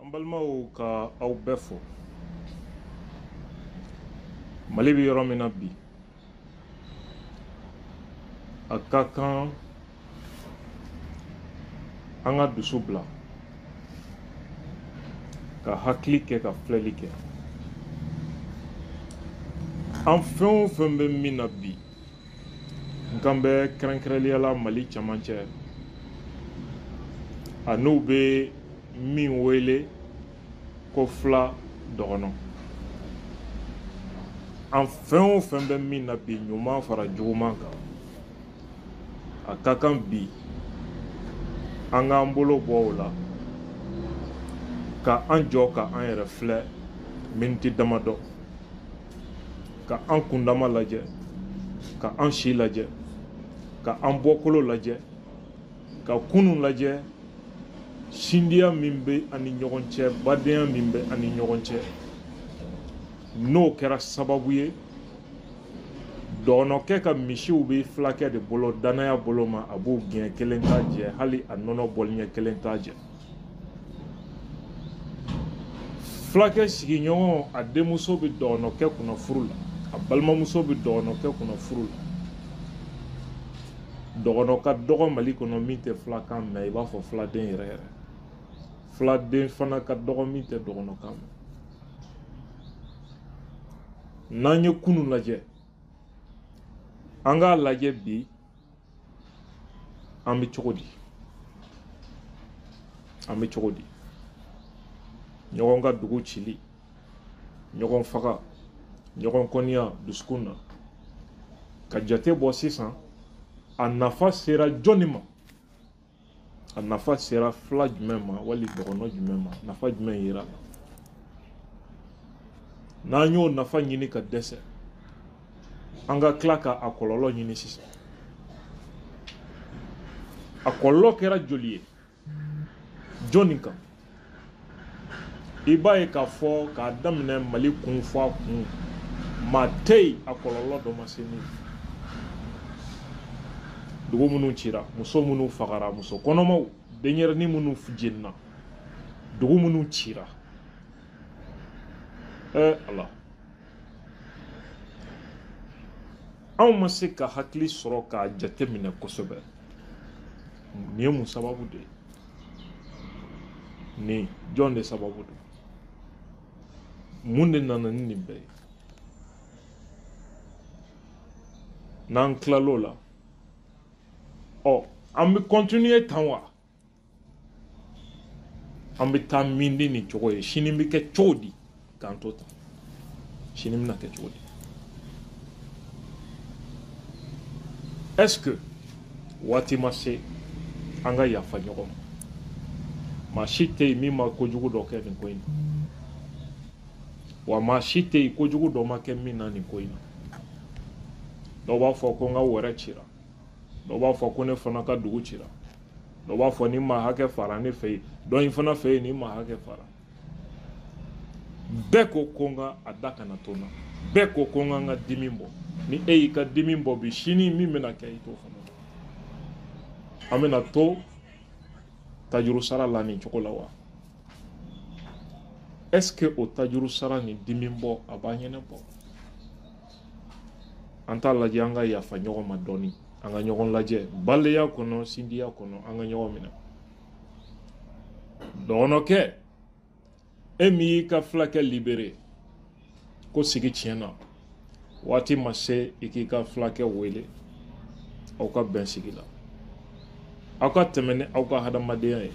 An balimaw ka aw bɛɛ fo. Mali bɛ yɔrɔ min na bi, a ka kan an ka dusu bila, ka hakili kɛ, ka filɛli kɛ. An fɛn o fɛn bɛ min na bi, n kan bɛ kɛrɛnkɛrɛnnenya la Mali cɛmancɛ, a n'u bɛ min wele ko fila dɔgɔnɔ. An fɛn o fɛn bɛ min na bi, ɲuman fara juguman kan, a ka kan bi an k'an bolo bɔ o la, ka an jɔ ka an yɛrɛ filɛ miniti damadɔ, ka an kundama lajɛ, ka an si lajɛ, ka an bɔkolo lajɛ, ka kunun lajɛ, sindiya min bɛ ani ɲɔgɔn cɛ, badenya min bɛ ani ɲɔgɔn cɛ. N'o kɛra sababu ye dɔgɔnɔkɛ ka misiw bɛ filakɛ de bolo, danaya bolo ma, a b'o gɛn kelen t'a jɛ, hali a nɔnɔ bɔliɲɛ kelen t'a jɛ. Filakɛ sigiɲɔgɔn a denmuso bɛ dɔgɔnɔkɛ kunna furu la, a balimamuso bɛ dɔgɔnɔkɛ kunna furu la. Dɔgɔnɔ ka dɔgɔ Mali kɔnɔ min tɛ filakan mɛn, i b'a fɔ filaden yɛrɛ yɛrɛ. Filaden fana ka dɔgɔ min tɛ dɔgɔnɔkan mɛn. N'an ye kunun lajɛ, an k'a lajɛ bi an bɛ cogo di? An bɛ cogo di? Ɲɔgɔn ka dugu cili, ɲɔgɔn faga, ɲɔgɔn kɔniya dusukun na. Ka jate bɔ sisan, a nafa sera jɔnni ma? A nafa sera fila jumɛn ma wali dɔgɔnɔ jumɛn ma? Nafa jumɛn yera? N'an y'o nafa ɲini ka dɛsɛ, an ka tila ka a kɔlɔlɔ ɲini sisan. A kɔlɔlɔ kɛra joli ye? Jɔnni kan? I b'a ye k'a fɔ k'a daminɛ Mali kun fɔ a kun, maa tɛ yen a kɔlɔlɔ dɔ ma se min. Dugu minnu cira, muso minnu fagara, muso kɔnɔmaw, denyɛrɛnin minnu jenina, dugu minnu cira. Ala, anw ma se ka hakili sɔrɔ k'a jate minɛ kosɛbɛ. Nin ye mun sababu de ye? Nin jɔn de sababu don? Mun de nana ni nin bɛɛ ye? N'an tilal'o la, an bɛ continuer tan wa? An bɛ taa min di nin cogo ye, sini bɛ kɛ cogo di k'an to tan? Sini bɛna kɛ cogo di? Est-ce que waati ma se an ka yafa ɲɔgɔn ma? Maa si tɛ yen min ma kojugu dɔ kɛ nin ko in na, wa maa si tɛ yen kojugu dɔ ma kɛ min na nin ko in na. Dɔw b'a fɔ ko n ka wɛrɛ cira, dɔw b'a fɔ ko ne fana ka dugu cira, dɔw b'a fɔ ni maa hakɛ fara ne fɛ yen, dɔ in fana fɛ yen ni maa hakɛ fara. Bɛɛ ko ko n ka a da kana to n na, bɛɛ ko ko n ka dimi bɔ. Ni e y'i ka dimi bɔ bi, sini min bɛna kɛ i t'o fana dɔn. An bɛna to tajuru sara la nin cogo la wa? Est-ce que o tajuru sara ni dimi bɔ a b'a ɲɛnabɔ? An t'a lajɛ an ka yafa ɲɔgɔn ma dɔɔni, an ka ɲɔgɔn lajɛ baleya kɔnɔ, sindiya kɔnɔ, an ka ɲɔgɔn minɛ. Dɔgɔnɔkɛ, e min y'i ka filakɛ libéré, ko sigi tiɲɛna, waati ma se i k'i ka filakɛ wele, aw ka bɛn sigi la, aw ka tɛmɛ ni aw ka hadamadenya ye.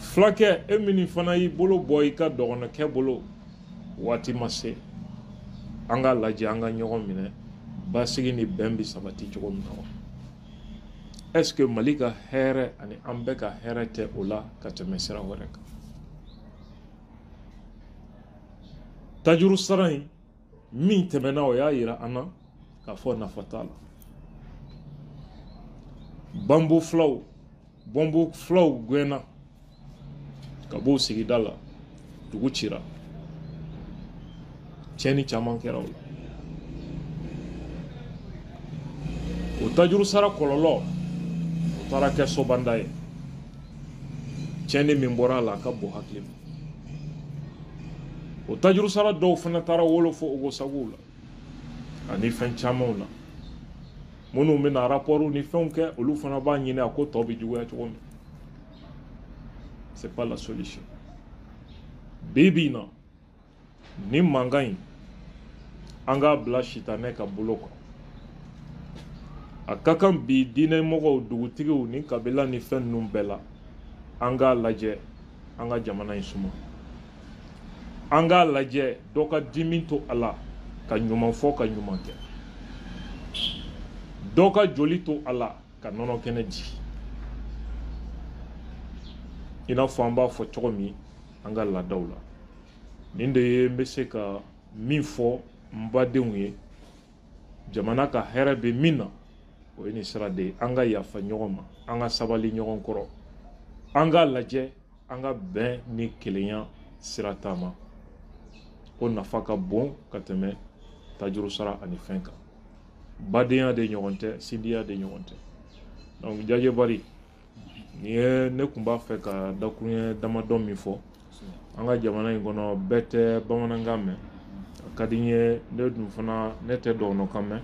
Filakɛ, e min fana y'i bolo bɔ i ka dɔgɔnɔkɛ bolo, waati ma se, an ka lajɛ an ka ɲɔgɔn minɛ, basigi ni bɛn bi sabati cogo min na wa? Est-ce que Mali ka hɛrɛ ani an bɛɛ ka hɛrɛ tɛ o la ka tɛmɛ sira wɛrɛ kan? Tajuru sara in min tɛmɛna o y'a yira an na k'a fɔ nafa t'a la. Bambu filaw gɛnna ka b'o sigida la, dugu cira, tiɲɛni caman kɛra o la. O tajuru sara kɔlɔlɔ o taara kɛ sobanda ye. tiɲɛni min bɔra a la a ka bon hakili ma o tajuru sara dɔw fana taara wolo fo o sagow la ani fɛn camanw la minnu bɛna rapports ni fɛnw kɛ olu fana b'a ɲini a ko tɔ bɛ juguya cogo min c'est pas la solution bi bi in na ni mankan in an k'a bila sitanɛ ka bolo kan a ka kan bi diinɛmɔgɔw dugutigiw ni kabila ni fɛn ninnu bɛɛ la an k'a lajɛ an ka jamana in suma an k'a lajɛ dɔ ka dimi to a la ka ɲuman fɔ ka ɲuman kɛ dɔ ka joli to a la ka nɔnɔ kɛnɛ di i n'a fɔ an b'a fɔ cogo min an ka laadaw la nin de ye n bɛ se ka min fɔ n badenw ye jamana ka hɛrɛ bɛ min na o ye nin sira de ye an ka yafa ɲɔgɔn ma an ka sabali ɲɔgɔn kɔrɔ an k'a lajɛ an ka bɛn ni kelenya sira taama o nafa ka bon ka tɛmɛ tajuru sara ani fɛn kan badenya de ɲɔgɔn tɛ sindiya de ɲɔgɔn tɛ donc Jajɛ Bari ni ye ne tun b'a fɛ ka dakuruɲɛ damadɔ min fɔ an ka jamana in kɔnɔ bɛɛ tɛ bamanankan mɛn a ka di n ye ne dun fana ne tɛ dɔgɔnɔkan mɛn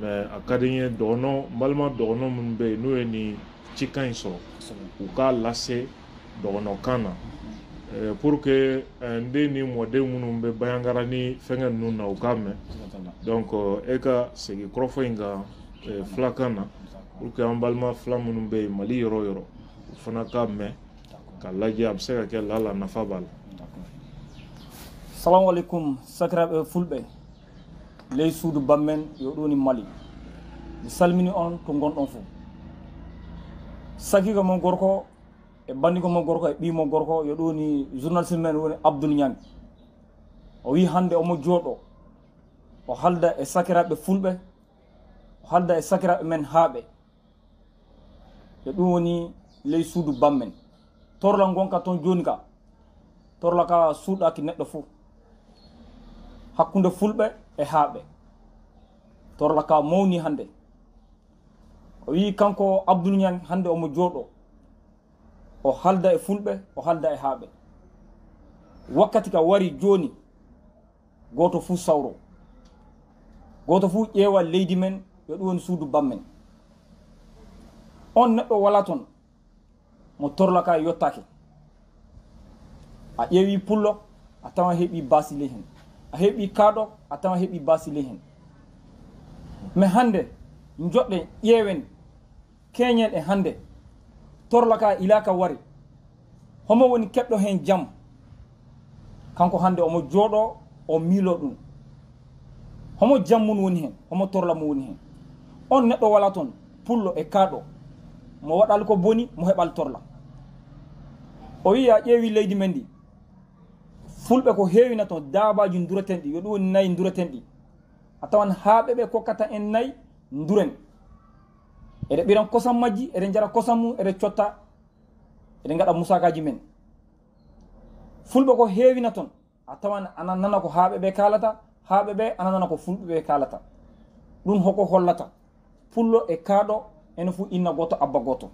mais a ka di n ye dɔgɔnɔ n balima dɔgɔnɔ minnu bɛ yen n'u ye nin cikan in sɔrɔ u k'a lase dɔgɔnɔkan na pour que n den ni mɔden minnu bɛ bayankara ni fɛngɛ ninnu na u k'a mɛn donc e ka segin kɔrɔfɔ in kan filakan na pour que an balima fila minnu bɛ yen Mali yɔrɔ yɔrɔ u fana k'a mɛn ka lajɛ a bɛ se ka kɛ lala nafa b'a la. Salamu alaikum sakiraɓe fulɓe ley suudu bammen yo ɗo ni Mali mi salmini on to gonɗon fof sakigo mon gorko e bandigo mon gorko e ɓimo gorko yo ɗo ni journaliste men woni Abdoul Niang o wi hande omo jooɗo o halda e sakiraɓe fulɓe o halda e sakiraɓe men haaɓe e ɗum woni ley suudu bammen torla gonka toon joni ka torla ka suuɗaki neɗɗo fof hakkunde fulɓe e haaɓe torla ka mawni hande o wi kanko Abdoul Niang hande omo jooɗo o halda e fulɓe o halda e haaɓe wakkati ka wari joni goto fuu sawro goto fuu ƴeewa leydi men yo ɗum woni suudu bammen on neɗɗo wala toon mo torla ka yottake a ƴeewi pullo a tawa heeɓi basile hen a heeɓi kaaɗo a tawa heeɓi basile hen mais hande joɗɗe ƴeewen keñen e hande torla ka ilaka wari homo woni keɓɗo hen jaam kanko hande omo jooɗo o miilo ɗum homo jaam mum woni hen homo torla mo woni hen on neɗɗo wala toon pullo e kaaɗo mo waɗal ko boni mo heɓal torla o wi a ƴeewi leydi men ndi fulɓe ko heewina toon daabaji dureten ɗi yo ɗum woni nayyi dureten ɗi a tawan haaɓe ɓe kokkata en nayyi duren eɗe ɓiran kosam majji eɗe jara kosam mum eɗe cotta eɗe gaɗa musakaji men fulɓe ko heewina toon a tawan ana nana ko haaɓe ɓe kalata haaɓe ɓe ana nana ko fulɓe ɓe kalata ɗum hoko hollata pullo e kaaɗo ene fu inna goto abba goto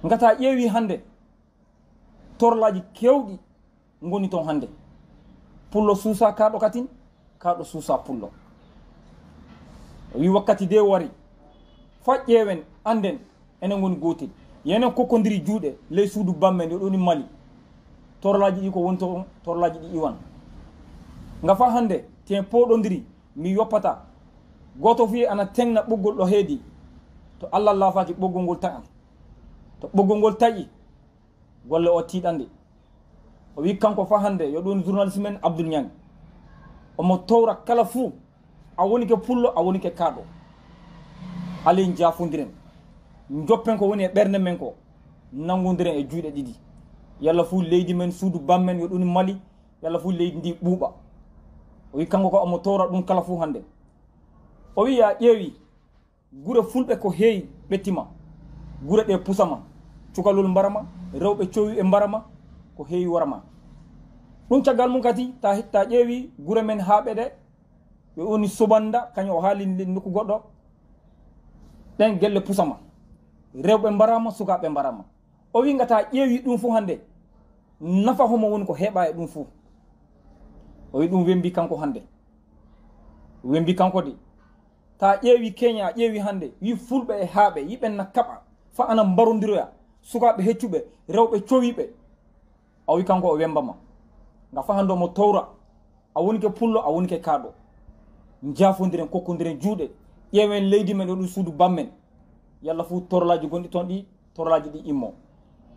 gata ƴeewi hande torlaji kewɗi goni toon hande pullo suusa kaaɗo katin kaaɗo suusa pullo o wi wakkati de wari fa ƴeewen anden enen goni gotel yenen kokkodiri juuɗe ley suudu bammen yo ɗoni Mali torlaji ɗi ko woni toon torlaji ɗi iwan gafa hande ten poɗodiri mi yoppata goto fi ana tengna ɓoggol ɗo heedi to Allah laafaki ɓoggol ngol taƴan to ɓoggol ngol taƴi golle o tiiɗande o wi kanko fa hande yo ɗum journaliste men Abdoul Niang omo towra kala fuu a woni ke pullo a woni ke kaaɗo halen jafodiren joppen ko woni e ɓernde men ko nangodiren e juuɗe ɗiɗi yalla fuu leydi men suudu bammen yo ɗum Mali yalla fuu leydi ndi ɓuuɓa o wi kanko ko omo towra ɗum kala fuu hande o wi a ƴeewi gure fulɓe ko heewi ɓettima gure ɗe pusama cukalol mbarama rewɓe cowi e mbarama ko heewi warama ɗum caggal mum kadi ta ƴeewi gure men haaɓe ɗe ɓe woni sobanda kañum o haali nokku goɗɗo ɗen gelle pusama rewɓe mbarama sukaɓe mbarama o wi ngata ƴeewi ɗum fu hande nafa homo woni ko heɓa e ɗum fu o wi ɗum wembi kanko hande wembi kanko de ta ƴeewi Kenya ƴeewi hande wi fulɓe e haaɓe yiɓen na kaɓa fa ana mbarodiroya sukaɓe heccuɓe rewɓe cowiɓe o wi kanko o wembama nga fa hande omo towra a woni ke pullo a woni ke kaaɗo jafodiren kokkodiren juuɗe ƴeewen leydi men o ɗum suudu bammen yalla fu torlaji gonɗi toon ɗi torlaji ɗi immo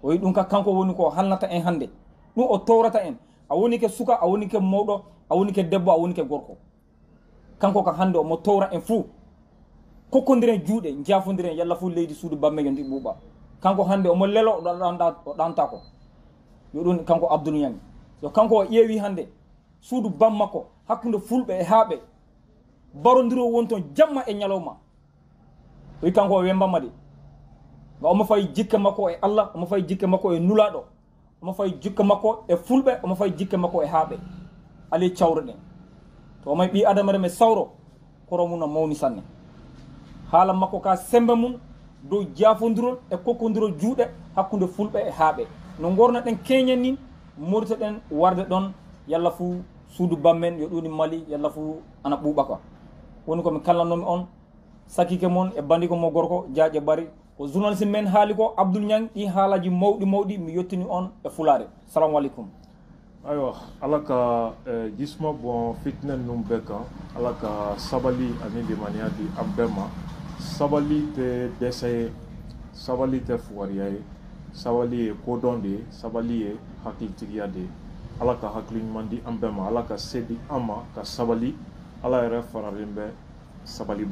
o wi ɗum ka kanko woni ko halnata en hande ɗum o towrata en a woni ke suka a woni ke mawɗo a woni ke debbo a woni ke gorko kanko ka hande omo towra en fuu kokkodiren juuɗe jafodiren yalla fu leydi suudu bamme yo ndi ɓuuɓa kanko hande omo lelo o ɗanta ko yo ɗum kanko Abdoul Niang yo kanko o ƴeewi hande suudu Bamako hakkude fulɓe e haaɓe barodiro won toon jamma e ñalawma o wi kanko o wembama de nga omo fayi jikke makko e Allah omo fayi jikke makko e nulaɗo omo fayi jikke makko e fulɓe omo fayi jikke makko e haaɓe ali cawruɗen to omay ɓi adama reme sawro koro mum no mawni sanne haala makko ka sembe mum dow jafodirol e kokkodirol juuɗe hakkude fulɓe e haaɓe no gorno ɗen keñen ni morta ɗen warde ɗon yalla fu suudu bammen yo ɗuni Mali yalla fu ana ɓuuɓa ka woni komi kallannomi on sakike moon e bandiko mo gorko jaaƴe bari ko journaliste men haali ko Abdoul Niang ɗi haalaji mawɗi mawɗi mi yettini on e fulare salamu aleykum aywa ala ka gisma bon fitna num bɛɛ kan ala ka sabali ani limaniya di an bɛɛ ma sabali tɛ dɛsɛ ye sabali tɛ fugariya ye sabali ye kodɔn de ye sabali ye hakilitigiya de ye ala ka hakili ɲuman di an bɛɛ ma ala ka se di an ma ka sabali ala yɛrɛ faralen bɛ sabali